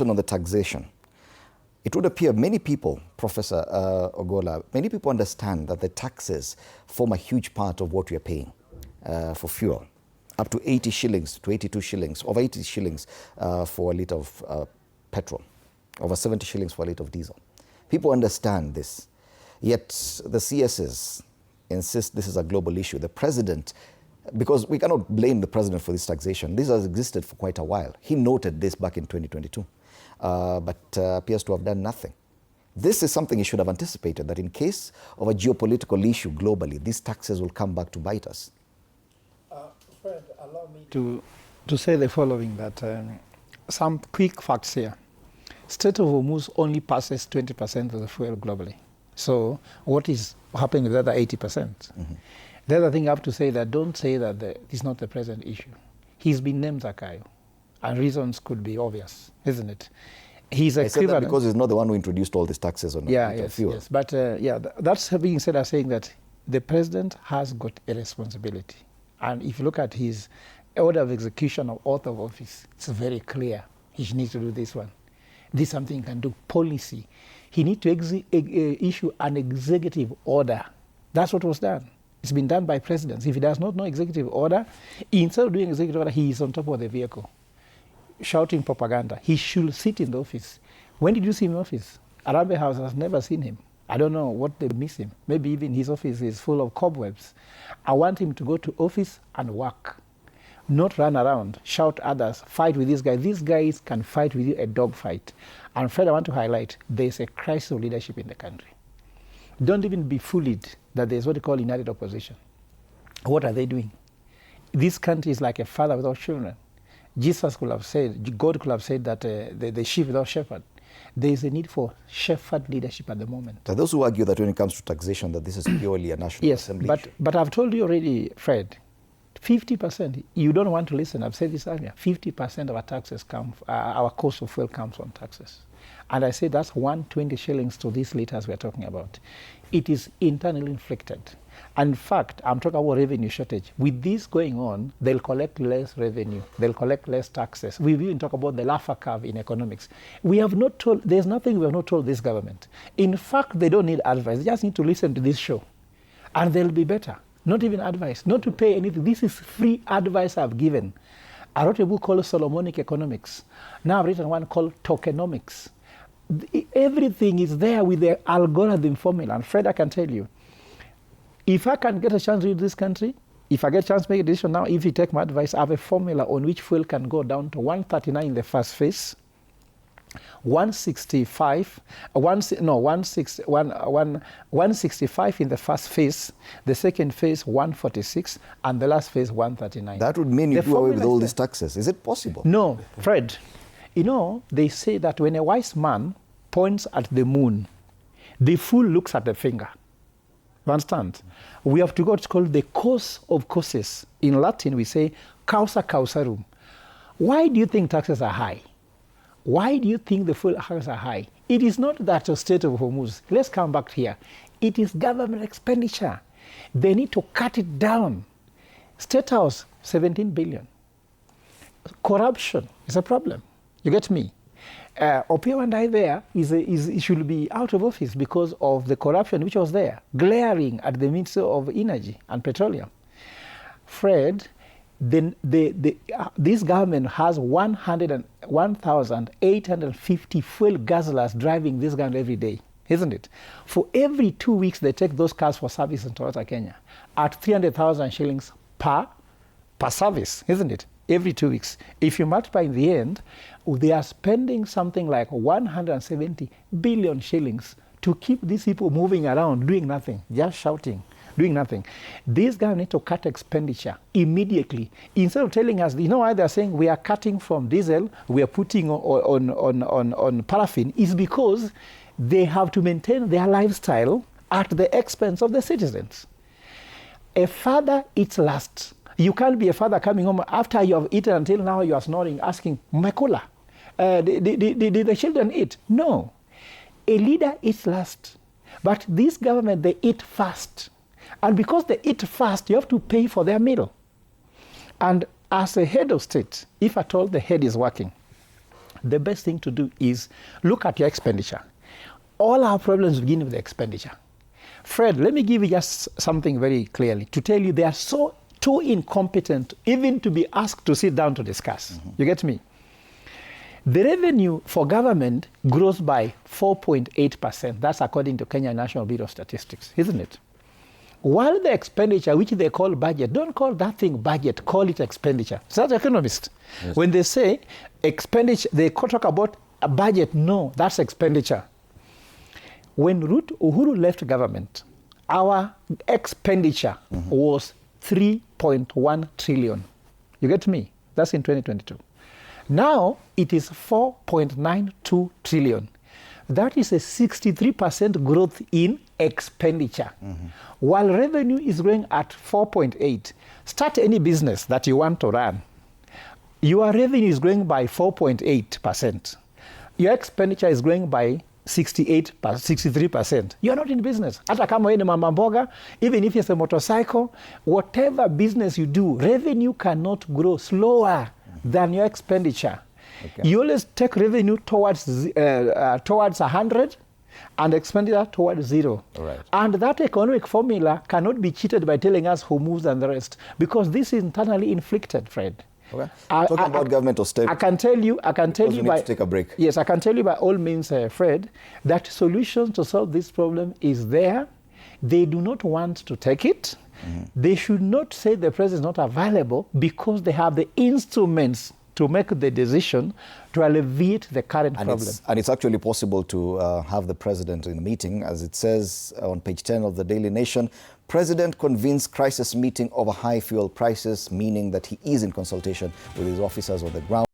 On the taxation, it would appear many people, Professor Ogola, many people understand that the taxes form a huge part of what we are paying for fuel. Up to 80 shillings to 82 shillings, over 80 shillings for a litre of petrol, over 70 shillings for a litre of diesel. People understand this, yet the CSs insist this is a global issue. The president, because we cannot blame the president for this taxation. This has existed for quite a while. He noted this back in 2022, but appears to have done nothing. This is something he should have anticipated, that in case of a geopolitical issue globally, these taxes will come back to bite us. Fred, allow me to say the following, that some quick facts here. Strait of Hormuz only passes 20% of the fuel globally. So what is happening with the other 80%? Mm-hmm. The other thing I have to say, that don't say that it's not the present issue. He's been named Zakayo, and reasons could be obvious, isn't it? He's I said that because he's not the one who introduced all these taxes on fuel. Yes. But that's being said as saying that the president has got a responsibility. And if you look at his order of execution of oath of office, it's very clear. He needs to do this one. This is something he can do. Policy. He needs to issue an executive order. That's what was done. It's been done by presidents. If he does not know executive order, instead of doing executive order, he is on top of the vehicle, shouting propaganda. He should sit in the office. When did you see him in office? Arambe House has never seen him. I don't know what they miss him. Maybe even his office is full of cobwebs. I want him to go to office and work, not run around, shout others, fight with these guys. These guys can fight with you a dog fight. And Fred, I want to highlight, there's a crisis of leadership in the country. Don't even be fooled that there's what they call united opposition. What are they doing? This country is like a father without children. Jesus could have said, God could have said that the sheep without shepherd. There is a need for shepherd leadership at the moment. There are those who argue that when it comes to taxation, that this is purely a national assembly issue. But I've told you already, Fred, 50%, you don't want to listen, I've said this earlier, 50% of our taxes our cost of fuel comes from taxes. And I say that's 120 shillings to these liters we're talking about. It is internally inflicted. And in fact, I'm talking about revenue shortage. With this going on, they'll collect less revenue. They'll collect less taxes. We've even talked about the Laffer curve in economics. There's nothing we have not told this government. In fact, they don't need advice. They just need to listen to this show. And they'll be better. Not even advice. Not to pay anything. This is free advice I've given. I wrote a book called Solomonic Economics. Now I've written one called Tokenomics. Everything is there with the algorithm formula. And Fred, I can tell you, if I can get a chance to read this country, if I get a chance to make a decision now, if you take my advice, I have a formula on which fuel can go down to 139 in the first phase, 165 in the first phase, the second phase 146, and the last phase 139. That would mean you do away with all these taxes. Is it possible? No, Fred. You know, they say that when a wise man points at the moon, the fool looks at the finger. You understand? We have to go what's called the cause of causes. In Latin, we say causa causarum. Why do you think taxes are high? Why do you think the fuel taxes are high? It is not that the Strait of Hormuz. Let's come back here. It is government expenditure. They need to cut it down. State House, 17 billion. Corruption is a problem. You get me? Opio and I there should be out of office because of the corruption which was there, glaring at the Minister of Energy and Petroleum. Fred, this government has 1,850 fuel guzzlers driving this government every day, isn't it? For every 2 weeks, they take those cars for service in Toyota Kenya at 300,000 shillings per service, isn't it? Every 2 weeks. If you multiply in the end, they are spending something like 170 billion shillings to keep these people moving around, doing nothing, just shouting, doing nothing. These guys need to cut expenditure immediately. Instead of telling us, you know why they're saying we are cutting from diesel, we are putting on paraffin, is because they have to maintain their lifestyle at the expense of the citizens. A father eats last. You can't be a father coming home after you have eaten until now you are snoring, asking, Makula, did the children eat? No. A leader eats last. But this government, they eat fast. And because they eat fast, you have to pay for their meal. And as a head of state, if at all the head is working, the best thing to do is look at your expenditure. All our problems begin with the expenditure. Fred, let me give you just something very clearly to tell you they are so too incompetent even to be asked to sit down to discuss. You get me? The revenue for government grows by 4.8%. That's according to Kenya National Bureau of Statistics, isn't it? While the expenditure, which they call budget, don't call that thing budget, call it expenditure. So that's economists. Yes. When they say expenditure, they talk about a budget. No, that's expenditure. When Uhuru left government, our expenditure was 3.1 trillion. You get me? That's in 2022. Now it is 4.92 trillion. That is a 63% growth in expenditure. While revenue is growing at 4.8. Start any business that you want to run. Your revenue is growing by 4.8%. Your expenditure is growing by 63%. You're not in business. Hata kama wewe ni mama mboga, even if it's a motorcycle, whatever business you do, revenue cannot grow slower than your expenditure. Okay. You always take revenue towards 100 and expenditure towards 0. Right. And that economic formula cannot be cheated by telling us who moves and the rest, because this is internally inflicted, Fred. Okay. Talking about government austerity. I can tell you by, to take a break. Yes, I can tell you by all means, Fred, that solutions to solve this problem is there. They do not want to take it. They should not say the president is not available, because they have the instruments to make the decision to alleviate the current problem. It's actually possible to have the president in a meeting, as it says on page 10 of the Daily Nation. President convenes crisis meeting over high fuel prices, meaning that he is in consultation with his officers on the ground.